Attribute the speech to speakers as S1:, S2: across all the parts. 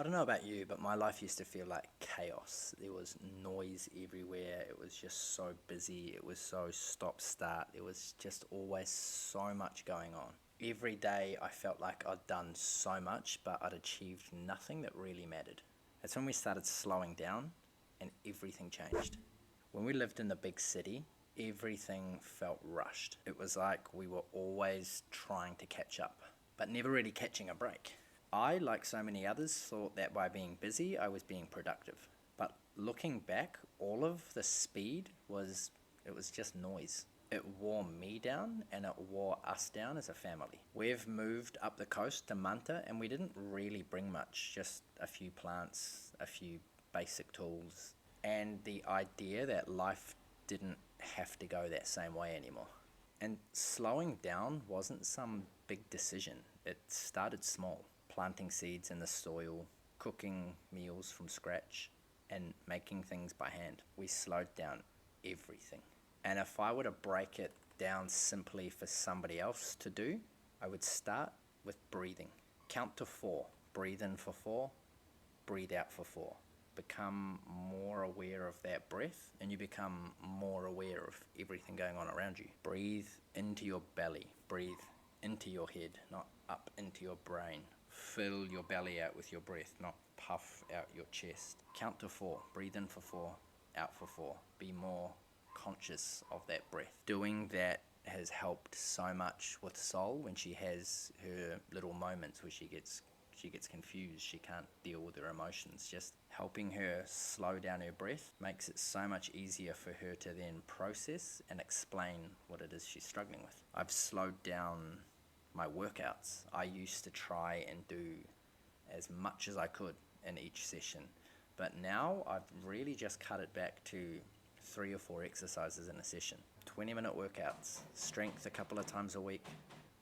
S1: I don't know about you, but my life used to feel like chaos. There was noise everywhere. It was just so busy. It was so stop start. There was just always so much going on. Every day I felt like I'd done so much, but I'd achieved nothing that really mattered. That's when we started slowing down and everything changed. When we lived in the big city, everything felt rushed. It was like we were always trying to catch up, but never really catching a break. I, like so many others, thought that by being busy, I was being productive. But looking back, all of the speed was just noise. It wore me down and it wore us down as a family. We've moved up the coast to Manta and we didn't really bring much, just a few plants, a few basic tools, and the idea that life didn't have to go that same way anymore. And slowing down wasn't some big decision. It started small, planting seeds in the soil, cooking meals from scratch, and making things by hand. We slowed down everything. And if I were to break it down simply for somebody else to do, I would start with breathing. Count to 4. Breathe in for 4, breathe out for 4. Become more aware of that breath and you become more aware of everything going on around you. Breathe into your belly. Breathe into your head, not up into your brain. Fill your belly out with your breath, not puff out your chest. Count to 4. Breathe in for 4, out for 4. Be more conscious of that breath. Doing that has helped so much with Sol when she has her little moments where she gets confused, she can't deal with her emotions. Just helping her slow down her breath makes it so much easier for her to then process and explain what it is she's struggling with. I've slowed down my workouts. I used to try and do as much as I could in each session, but now I've really just cut it back to 3 or 4 exercises in a session. 20-minute workouts, strength a couple of times a week,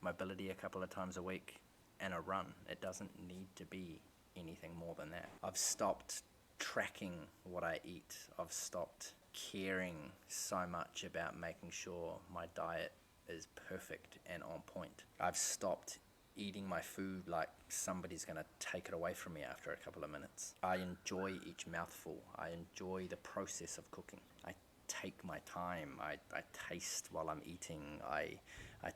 S1: mobility a couple of times a week, and a run. It doesn't need to be anything more than that. I've stopped tracking what I eat. I've stopped caring so much about making sure my diet is perfect and on point. I've stopped eating my food like somebody's going to take it away from me after a couple of minutes. I enjoy each mouthful. I enjoy the process of cooking. I take my time. I taste while I'm eating. I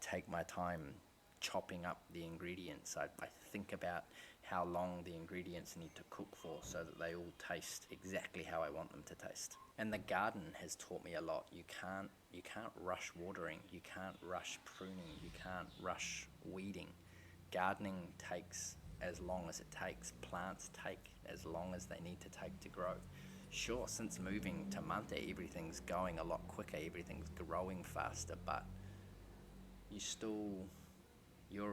S1: take my time chopping up the ingredients. I think about how long the ingredients need to cook for so that they all taste exactly how I want them to taste. And the garden has taught me a lot. You can't rush watering. You can't rush pruning. You can't rush weeding. Gardening takes as long as it takes. Plants take as long as they need to take to grow. Sure, since moving to Manta, everything's going a lot quicker. Everything's growing faster, but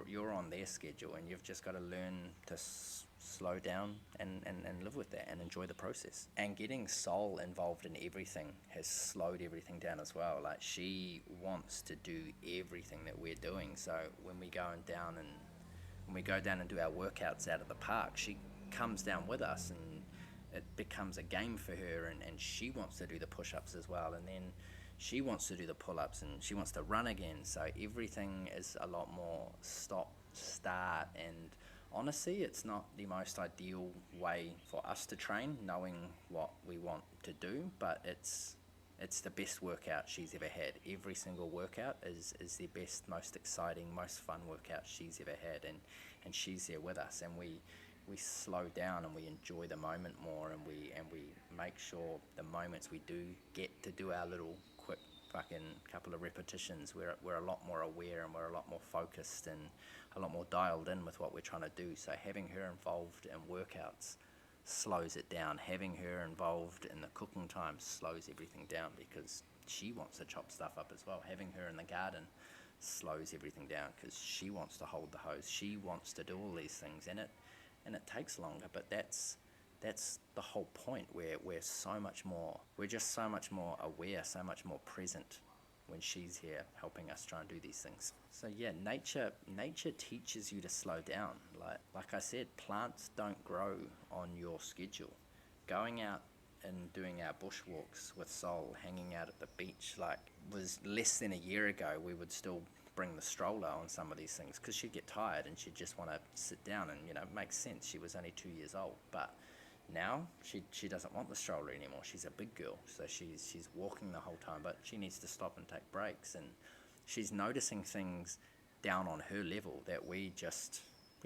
S1: you're on their schedule and you've just got to learn to slow down and live with that and enjoy the process. And getting Sol involved in everything has slowed everything down as well. Like, she wants to do everything that we're doing, so when we go down and do our workouts out at the park, she comes down with us and it becomes a game for her, and she wants to do the push-ups as well, and then she wants to do the pull-ups and she wants to run again. So everything is a lot more stop, start, and honestly, it's not the most ideal way for us to train, knowing what we want to do, but it's the best workout she's ever had. Every single workout is the best, most exciting, most fun workout she's ever had, and she's there with us, and we slow down and we enjoy the moment more, and we make sure the moments we do get to do our little quick fucking couple of repetitions, we're a lot more aware and we're a lot more focused and a lot more dialed in with what we're trying to do. So having her involved in workouts slows it down. Having her involved in the cooking time slows everything down because she wants to chop stuff up as well. Having her in the garden slows everything down because she wants to hold the hose. She wants to do all these things, and it takes longer, but that's the whole point. We're just so much more aware, so much more present when she's here helping us try and do these things. So yeah, nature teaches you to slow down. Like I said, plants don't grow on your schedule. Going out and doing our bushwalks with Sol, hanging out at the beach, was less than a year ago, we would still bring the stroller on some of these things because she'd get tired and she'd just want to sit down, and it makes sense. She was only 2 years old, but now she doesn't want the stroller anymore. She's a big girl, so she's walking the whole time, but she needs to stop and take breaks, and she's noticing things down on her level that we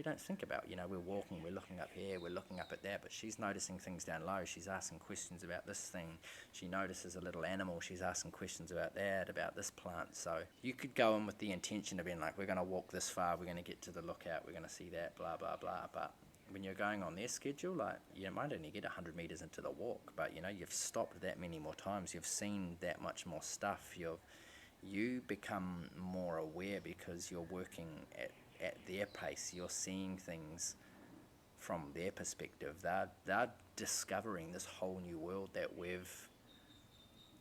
S1: don't think about. We're walking, we're looking up here, we're looking up at that, but she's noticing things down low. She's asking questions about this thing. She notices a little animal. She's asking questions about that, about this plant. So you could go in with the intention of being like, we're going to walk this far, we're going to get to the lookout, we're going to see that, blah, blah, blah. But when you're going on their schedule, like, you might only get 100 meters into the walk, but you've stopped that many more times. You've seen that much more stuff. You become more aware because you're working at their pace. You're seeing things from their perspective. They're discovering this whole new world that we've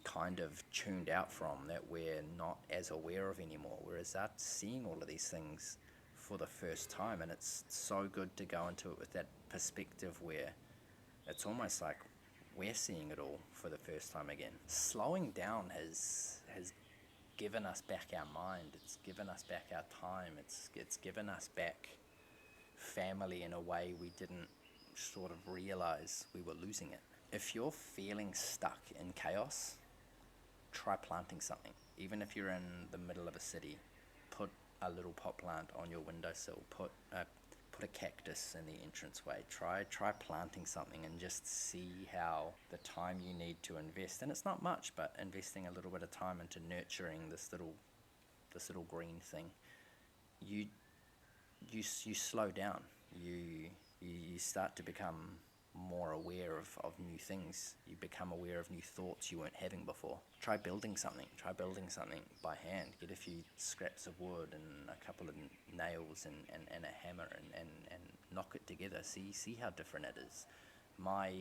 S1: kind of tuned out from, that we're not as aware of anymore, whereas they're seeing all of these things for the first time. And it's so good to go into it with that perspective where it's almost like we're seeing it all for the first time again. Slowing down has given us back our mind. It's given us back our time. It's given us back family in a way we didn't sort of realize we were losing it. If you're feeling stuck in chaos, try planting something. Even if you're in the middle of a city, put a little pot plant on your windowsill. Put a cactus in the entranceway. Try planting something and just see how the time you need to invest, and it's not much, but investing a little bit of time into nurturing this little green thing, you slow down. You start to become more aware of new things. You become aware of new thoughts you weren't having before. Try building something by hand. Get a few scraps of wood and a couple of nails and a hammer and knock it together. See how different it is. My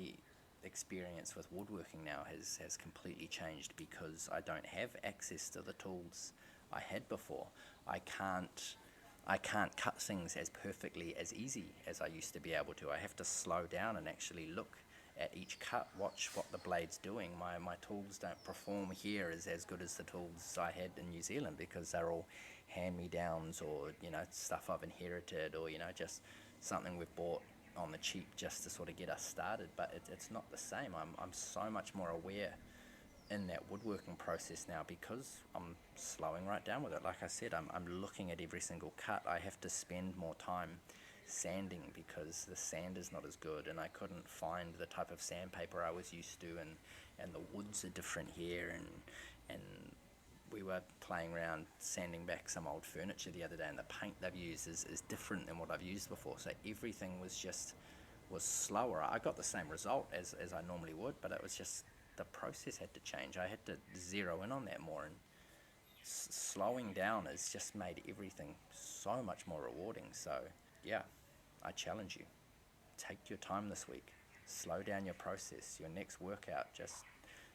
S1: experience with woodworking now has completely changed because I don't have access to the tools I had before. I can't cut things as perfectly, as easy as I used to be able to. I have to slow down and actually look at each cut, watch what the blade's doing. My tools don't perform here as good as the tools I had in New Zealand because they're all hand-me-downs or, stuff I've inherited or, just something we've bought on the cheap just to sort of get us started. But it's not the same. I'm so much more aware in that woodworking process now because I'm slowing right down with it. Like I said, I'm looking at every single cut. I have to spend more time sanding because the sand is not as good, and I couldn't find the type of sandpaper I was used to, and the woods are different here, and we were playing around sanding back some old furniture the other day, and the paint they've used is different than what I've used before. So everything was slower. I got the same result as I normally would, but it was just the process had to change. I had to zero in on that more, and slowing down has just made everything so much more rewarding. So yeah, I challenge you, take your time this week, slow down your process. Your next workout, just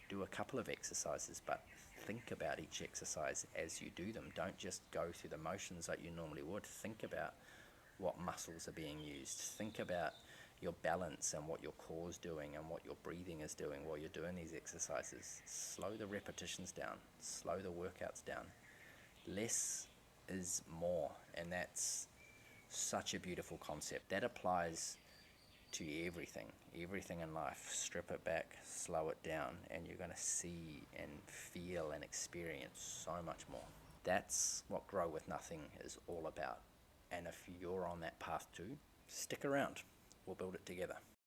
S1: do a couple of exercises, but think about each exercise as you do them. Don't just go through the motions like you normally would. Think about what muscles are being used. Think about your balance and what your core's doing and what your breathing is doing while you're doing these exercises. Slow the repetitions down, slow the workouts down. Less is more, and that's such a beautiful concept. That applies to everything in life. Strip it back, slow it down, and you're going to see and feel and experience so much more. That's what Grow With Nothing is all about. And if you're on that path too, stick around. We'll build it together.